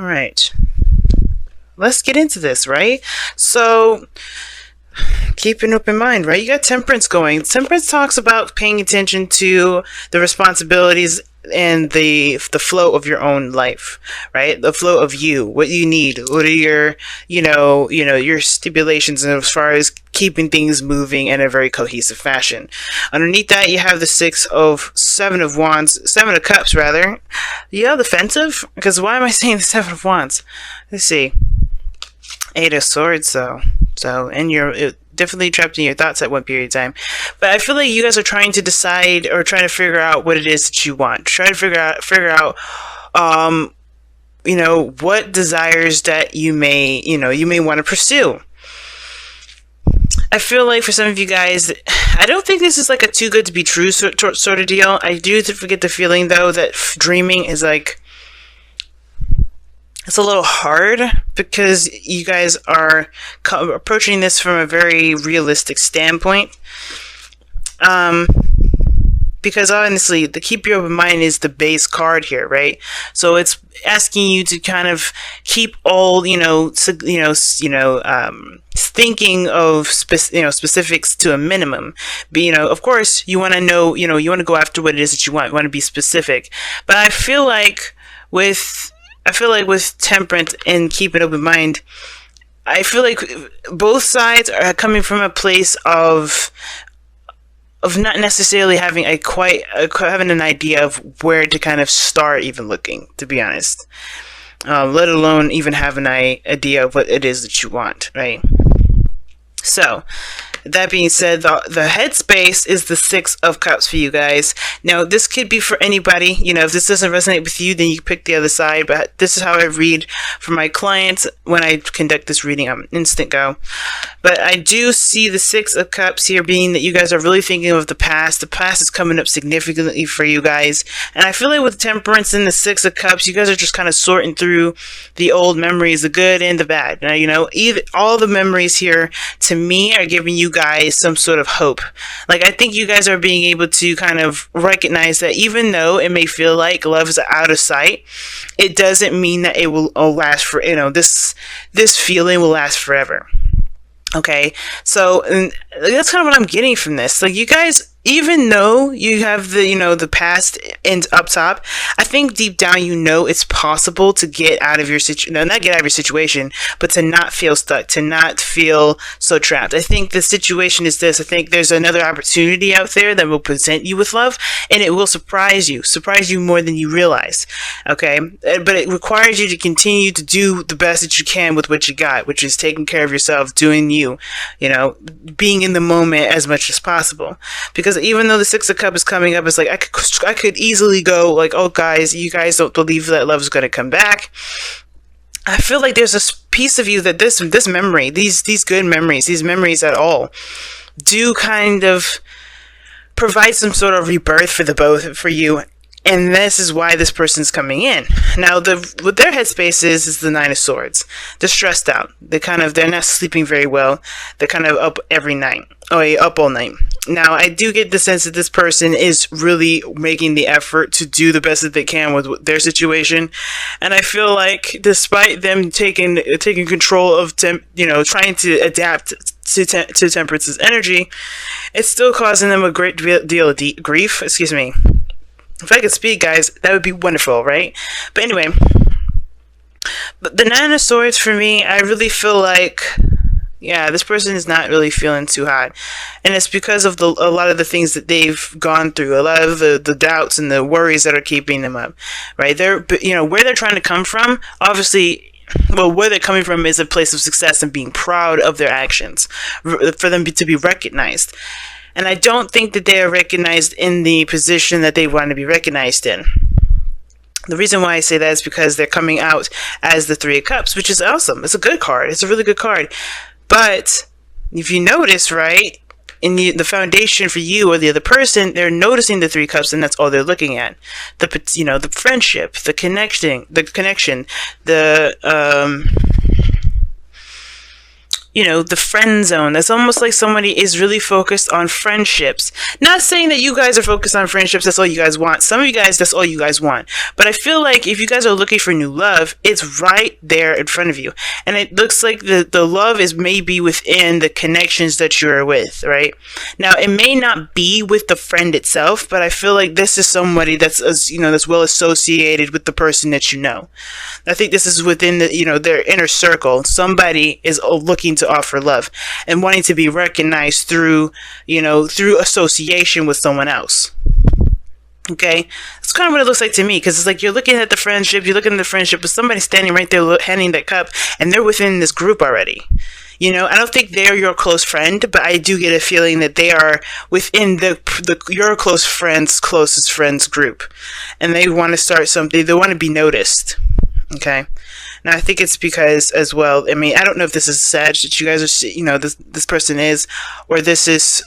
All right. Let's get into this, right? So, keep an open mind, right? You got temperance going. Temperance talks about paying attention to the responsibilities and the flow of your own life, right? The flow of you, what you need, what are your, your stipulations as far as keeping things moving in a very cohesive fashion. Underneath that, you have the seven of cups, rather. Yeah, defensive? Because why am I saying the seven of wands? Let's see. Eight of swords, though. And you're definitely trapped in your thoughts at one period of time. But I feel like you guys are trying to decide or trying to figure out what it is that you want. Try to figure out, what desires that you may want to pursue. I feel like for some of you guys, I don't think this is like a too good to be true sort of deal. I do get the feeling, though, that dreaming is like, it's a little hard because you guys are approaching this from a very realistic standpoint. Because honestly, the keep your open mind is the base card here, right? So it's asking you to kind of keep all, thinking of specifics to a minimum. But, of course, you want to know, you want to go after what it is that you want. You want to be specific. But I feel like with temperance and keep an open mind, I feel like both sides are coming from a place of not necessarily having having an idea of where to kind of start even looking, to be honest. Let alone even have an idea of what it is that you want, right? So, that being said, the headspace is the Six of Cups for you guys. Now, this could be for anybody. If this doesn't resonate with you, then you pick the other side. But this is how I read for my clients when I conduct this reading. I'm instant go. But I do see the Six of Cups here being that you guys are really thinking of the past. The past is coming up significantly for you guys. And I feel like with Temperance and the Six of Cups, you guys are just kind of sorting through the old memories, the good and the bad. Now, all the memories here, to me, are giving you guys some sort of hope. Like, I think you guys are being able to kind of recognize that even though it may feel like love is out of sight, it doesn't mean that it will last for, this feeling will last forever. Okay, so that's kind of what I'm getting from this. Like, you guys, even though you have the past ends up top, I think deep down it's possible to get out of your situation. No, not get out of your situation, but to not feel stuck, to not feel so trapped. I think the situation is this. I think there's another opportunity out there that will present you with love, and it will surprise you more than you realize. Okay, but it requires you to continue to do the best that you can with what you got, which is taking care of yourself, doing you, being in the moment as much as possible. Because even though the Six of Cups is coming up, it's like I could easily go like, oh guys, you guys don't believe that love is going to come back. I feel like there's a piece of you that this memory, these good memories, these memories at all, do kind of provide some sort of rebirth for you. And this is why this person's coming in. Now, what their headspace is the Nine of Swords. They're stressed out. They're not sleeping very well. They're kind of up every night. Up all night. Now, I do get the sense that this person is really making the effort to do the best that they can with their situation. And I feel like despite them taking control of, trying to adapt to Temperance's energy, it's still causing them a great deal of grief. Excuse me. If I could speak, guys, that would be wonderful, right? But anyway, but the Nine of Swords, for me, I really feel like, this person is not really feeling too hot. And it's because of a lot of the things that they've gone through, a lot of the doubts and the worries that are keeping them up, right? Where they're trying to come from, obviously, where they're coming from is a place of success and being proud of their actions, for them to be recognized. And I don't think that they are recognized in the position that they want to be recognized in. The reason why I say that is because they're coming out as the Three of Cups, which is awesome. It's a good card. It's a really good card. But if you notice, right, in the foundation for you or the other person, they're noticing the Three Cups, and that's all they're looking at. The friendship, the connection, the friend zone. That's almost like somebody is really focused on friendships. Not saying that you guys are focused on friendships, that's all you guys want. Some of you guys, that's all you guys want. But I feel like if you guys are looking for new love, it's right there in front of you. And it looks like the love is maybe within the connections that you're with, right? Now, it may not be with the friend itself, but I feel like this is somebody that's, that's well associated with the person that you know. I think this is within their inner circle. Somebody is looking to offer love and wanting to be recognized through association with someone else. Okay, that's kind of what it looks like to me, because it's like you're looking at the friendship with somebody standing right there handing that cup, and they're within this group already. I don't think they're your close friend, but I do get a feeling that they are within your closest friends group, and they want to start something. They want to be noticed. Okay. Now, I think it's because as well, I mean, I don't know if this is Sag that you guys are, this person is, or this is,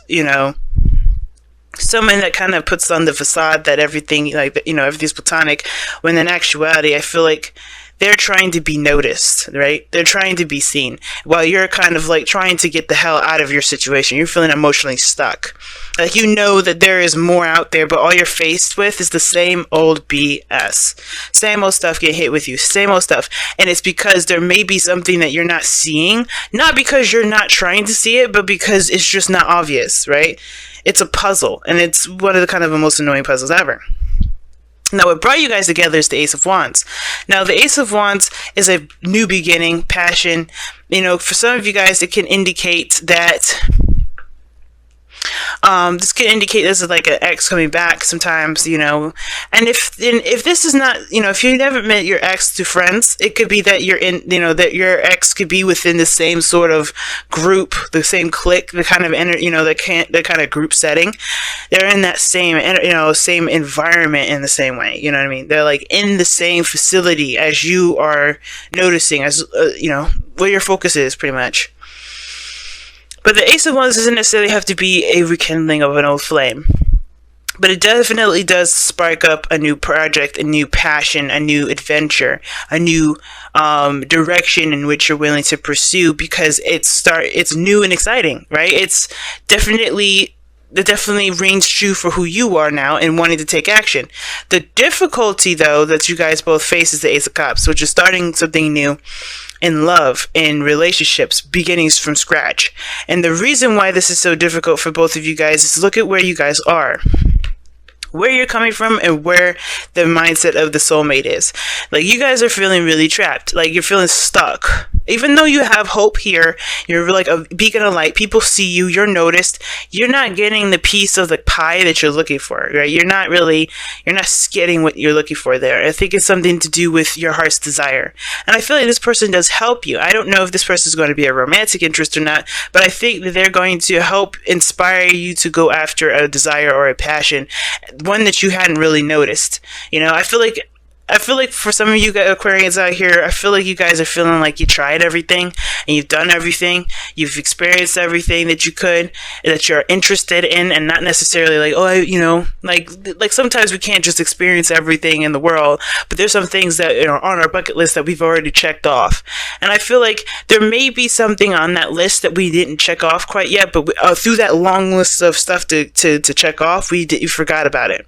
someone that kind of puts on the facade that everything, everything's platonic, when in actuality, I feel like they're trying to be noticed, right? They're trying to be seen, while you're kind of like trying to get the hell out of your situation. You're feeling emotionally stuck. Like, that there is more out there, but all you're faced with is the same old BS. Same old stuff get hit with you. Same old stuff. And it's because there may be something that you're not seeing, not because you're not trying to see it, but because it's just not obvious, right? It's a puzzle, and it's one of the kind of the most annoying puzzles ever. Now, what brought you guys together is the Ace of Wands. Now, the Ace of Wands is a new beginning, passion. For some of you guys, it can indicate that this can indicate this is like an ex coming back sometimes, and if this is not, if you never met your ex to friends, it could be that you're in, that your ex could be within the same sort of group, the same clique, the kind of the kind of group setting. They're in that same, same environment in the same way. You know what I mean? They're like in the same facility as you are noticing, as where your focus is, pretty much. But the Ace of Wands doesn't necessarily have to be a rekindling of an old flame. But it definitely does spark up a new project, a new passion, a new adventure, a new direction in which you're willing to pursue, because it's new and exciting, right? It definitely rings true for who you are now and wanting to take action. The difficulty, though, that you guys both face is the Ace of Cups, which is starting something new in love, in relationships, beginnings from scratch. And the reason why this is so difficult for both of you guys is look at where you guys are. Where you're coming from and where the mindset of the soulmate is. Like, you guys are feeling really trapped. Like, you're feeling stuck. Even though you have hope here, you're like a beacon of light. People see you. You're noticed. You're not getting the piece of the pie that you're looking for, right? You're not getting what you're looking for there. I think it's something to do with your heart's desire. And I feel like this person does help you. I don't know if this person is going to be a romantic interest or not, but I think that they're going to help inspire you to go after a desire or a passion, one that you hadn't really noticed. I feel like for some of you Aquarians out here, I feel like you guys are feeling like you tried everything and you've done everything. You've experienced everything that you could, that you're interested in, and not necessarily like, like sometimes we can't just experience everything in the world, but there's some things that are on our bucket list that we've already checked off. And I feel like there may be something on that list that we didn't check off quite yet, but through that long list of stuff to check off, we forgot about it.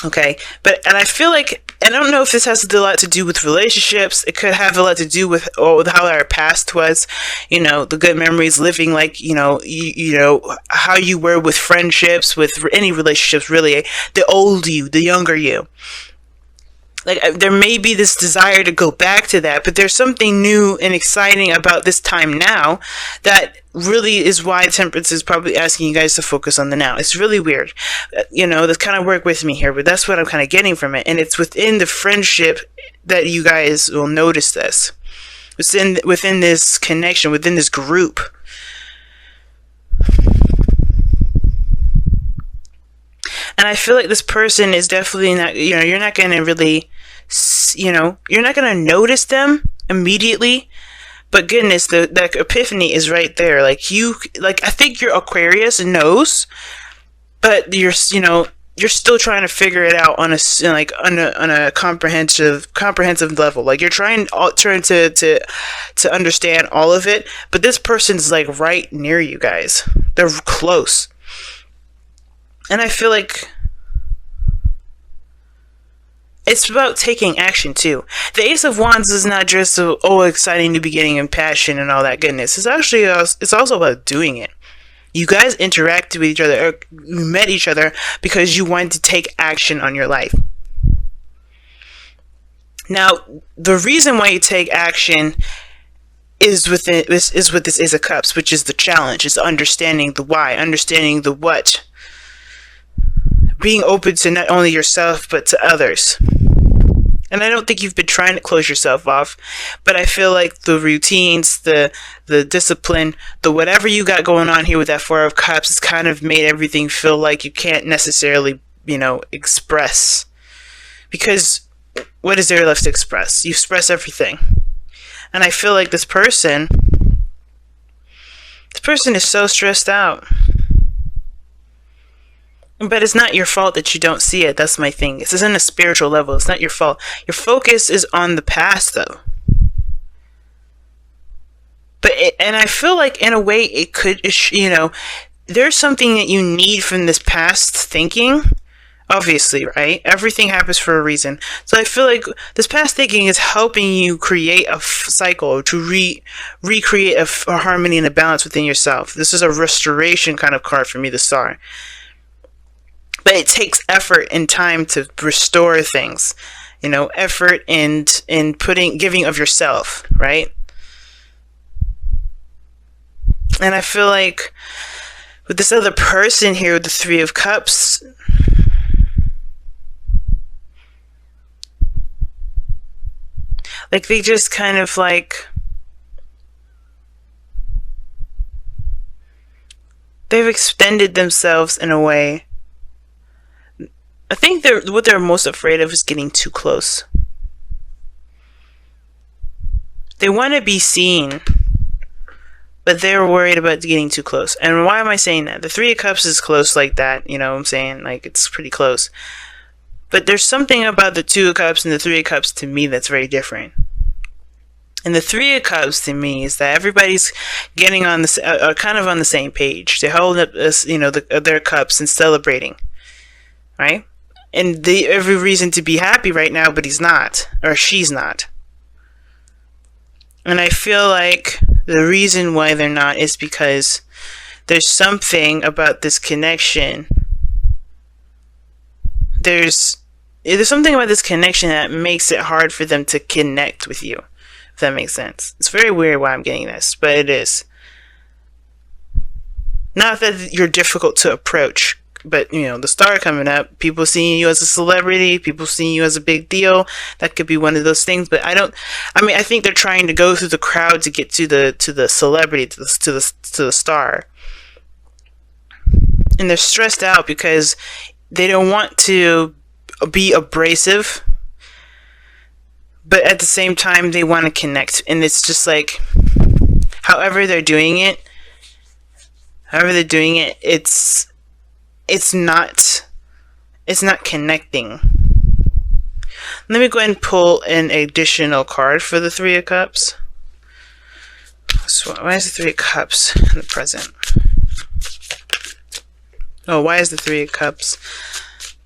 Okay, and I feel like, I don't know if this has a lot to do with relationships. It could have a lot to do with how our past was, the good memories, living like, how you were with friendships, with any relationships, really, the old you, the younger you. Like, there may be this desire to go back to that, but there's something new and exciting about this time now that really is why Temperance is probably asking you guys to focus on the now. It's really weird. That's kind of work with me here, but that's what I'm kind of getting from it. And it's within the friendship that you guys will notice this. Within this connection, within this group. And I feel like this person is definitely not, you're not going to really, you're not going to notice them immediately. But goodness, that epiphany is right there. I think your Aquarius knows, but you're still trying to figure it out on a comprehensive level. Like you're trying to understand all of it, but this person's like right near you guys. They're close. And I feel like it's about taking action too. The Ace of Wands is not just exciting new beginning and passion and all that goodness. It's actually it's also about doing it. You guys interacted with each other, or you met each other because you wanted to take action on your life. Now, the reason why you take action is with this Ace of Cups, which is the challenge. It's understanding the why, understanding the what, being open to not only yourself but to others. And I don't think you've been trying to close yourself off, but I feel like the routines, the discipline, the whatever you got going on here with that Four of Cups has kind of made everything feel like you can't necessarily, express. Because what is there left to express? You express everything. And I feel like this person is so stressed out. But it's not your fault that you don't see it. That's my thing. This is on a spiritual level. It's not your fault. Your focus is on the past, though. And I feel like, in a way, it could, there's something that you need from this past thinking. Obviously, right? Everything happens for a reason. So I feel like this past thinking is helping you create a cycle, to recreate a harmony and a balance within yourself. This is a restoration kind of card for me, the Star. But it takes effort and time to restore things, effort and giving of yourself, right? And I feel like with this other person here with the Three of Cups, like they just kind of like, they've extended themselves in a way. I think what they're most afraid of is getting too close. They want to be seen, but they're worried about getting too close. And why am I saying that? The Three of Cups is close like that, what I'm saying? Like, it's pretty close. But there's something about the Two of Cups and the Three of Cups to me that's very different. And the Three of Cups to me is that everybody's getting on this, kind of on the same page. They're holding up this, their cups and celebrating, right? And they have every reason to be happy right now, but he's not, or she's not. And I feel like the reason why they're not is because there's something about this connection. There's something about this connection that makes it hard for them to connect with you, if that makes sense. It's very weird why I'm getting this, but it is. Not that you're difficult to approach, but, the Star coming up, people seeing you as a celebrity, people seeing you as a big deal, that could be one of those things. But I think they're trying to go through the crowd to get to the celebrity, to the Star. And they're stressed out because they don't want to be abrasive, but at the same time, they want to connect. And it's just like, however they're doing it, it's not connecting. Let me go ahead and pull an additional card for the Three of Cups. So why is the Three of Cups in the present? Oh, why is the Three of Cups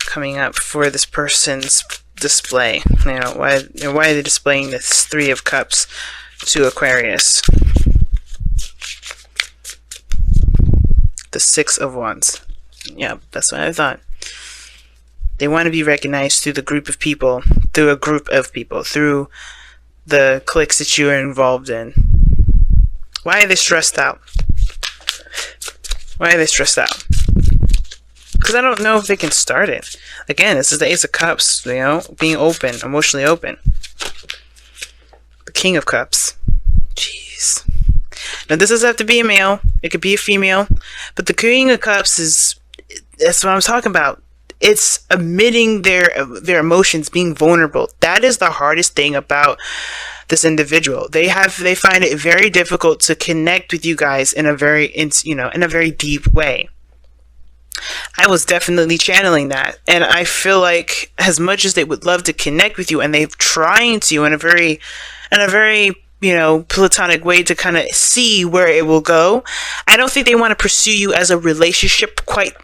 coming up for this person's display? Why are they displaying this Three of Cups to Aquarius? The Six of Wands. Yeah, that's what I thought. They want to be recognized through a group of people, through the cliques that you are involved in. Why are they stressed out? Because I don't know if they can start it. Again, this is the Ace of Cups, being open, emotionally open. The King of Cups. Jeez. Now, this doesn't have to be a male. It could be a female. But the King of Cups that's what I'm talking about. It's admitting their emotions, being vulnerable. That is the hardest thing about this individual. They find it very difficult to connect with you guys in a very deep way. I was definitely channeling that. And I feel like as much as they would love to connect with you and they're trying to in a very, platonic way to kind of see where it will go, I don't think they want to pursue you as a relationship quite,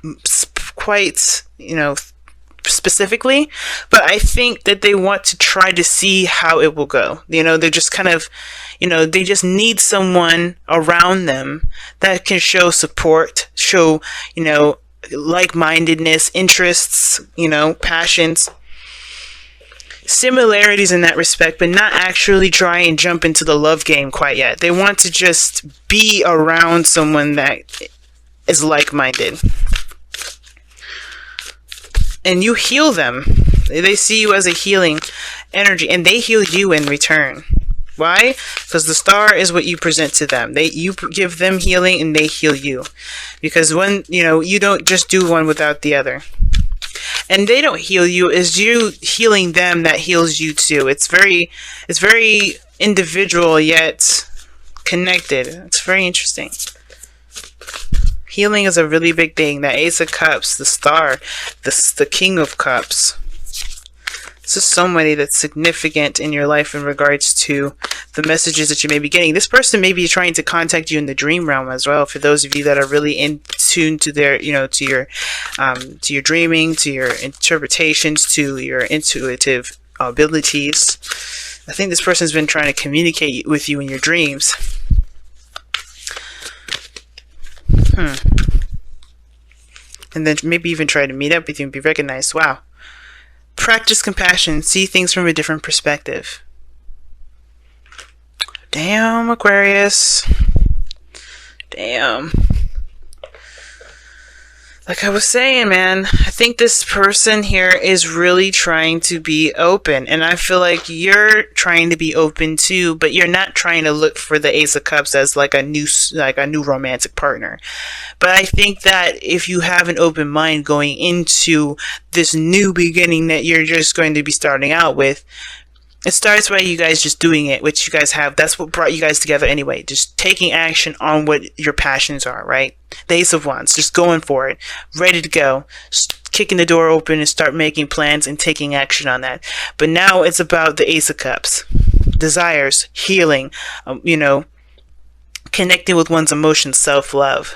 specifically, but I think that they want to try to see how it will go. They're just kind of, they just need someone around them that can show support, show, like-mindedness, interests, passions, similarities in that respect, but not actually try and jump into the love game quite yet. They want to just be around someone that is like-minded. And you heal them. They see you as a healing energy, and they heal you in return. Why? Because the star is what you present to them. You give them healing, and they heal you. Because when you don't just do one without the other. And they don't heal you; it's you healing them that heals you too. It's very individual yet connected. It's very interesting. Healing is a really big thing. The Ace of Cups, the Star, the King of Cups. This is somebody that's significant in your life in regards to the messages that you may be getting. This person may be trying to contact you in the dream realm as well. For those of you that are really in tune to their, to your dreaming, to your interpretations, to your intuitive abilities. I think this person's been trying to communicate with you in your dreams. And then maybe even try to meet up with you and be recognized. Wow. Practice compassion. See things from a different perspective. Damn, Aquarius. Damn. Like I was saying, man, I think this person here is really trying to be open. And I feel like you're trying to be open too, but you're not trying to look for the Ace of Cups as like a new romantic partner. But I think that if you have an open mind going into this new beginning that you're just going to be starting out with, it starts by you guys just doing it, which you guys have. That's what brought you guys together anyway. Just taking action on what your passions are, right? The Ace of Wands, just going for it, ready to go, just kicking the door open and start making plans and taking action on that. But now it's about the Ace of Cups, desires, healing, connecting with one's emotions, self-love.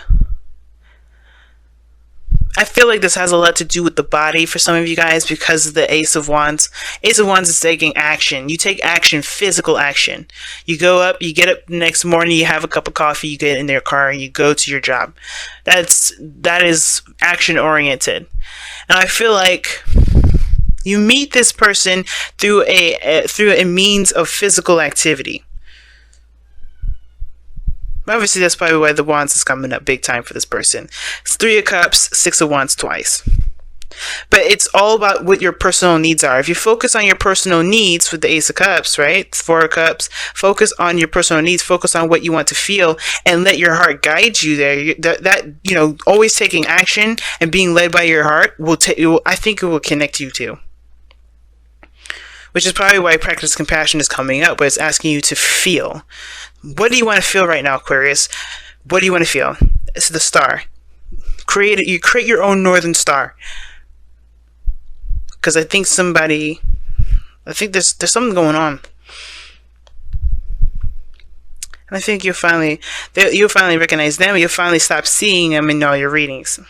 I feel like this has a lot to do with the body for some of you guys because of the Ace of Wands. Ace of Wands is taking action. You take action, physical action. You go up, you get up the next morning, you have a cup of coffee, you get in your car, and you go to your job. That is action oriented. And I feel like you meet this person through a means of physical activity. Obviously, that's probably why the Wands is coming up big time for this person. It's 3 of Cups, 6 of Wands twice. But it's all about what your personal needs are. If you focus on your personal needs with the Ace of Cups, right? 4 of Cups. Focus on your personal needs. Focus on what you want to feel and let your heart guide you there. Always taking action and being led by your heart I think it will connect you to. Which is probably why practice compassion is coming up, but it's asking you to feel. What do you want to feel right now, Aquarius? What do you want to feel? It's the star. You create your own northern star. Because I think there's something going on. And I think you'll finally recognize them. You'll finally stop seeing them in all your readings.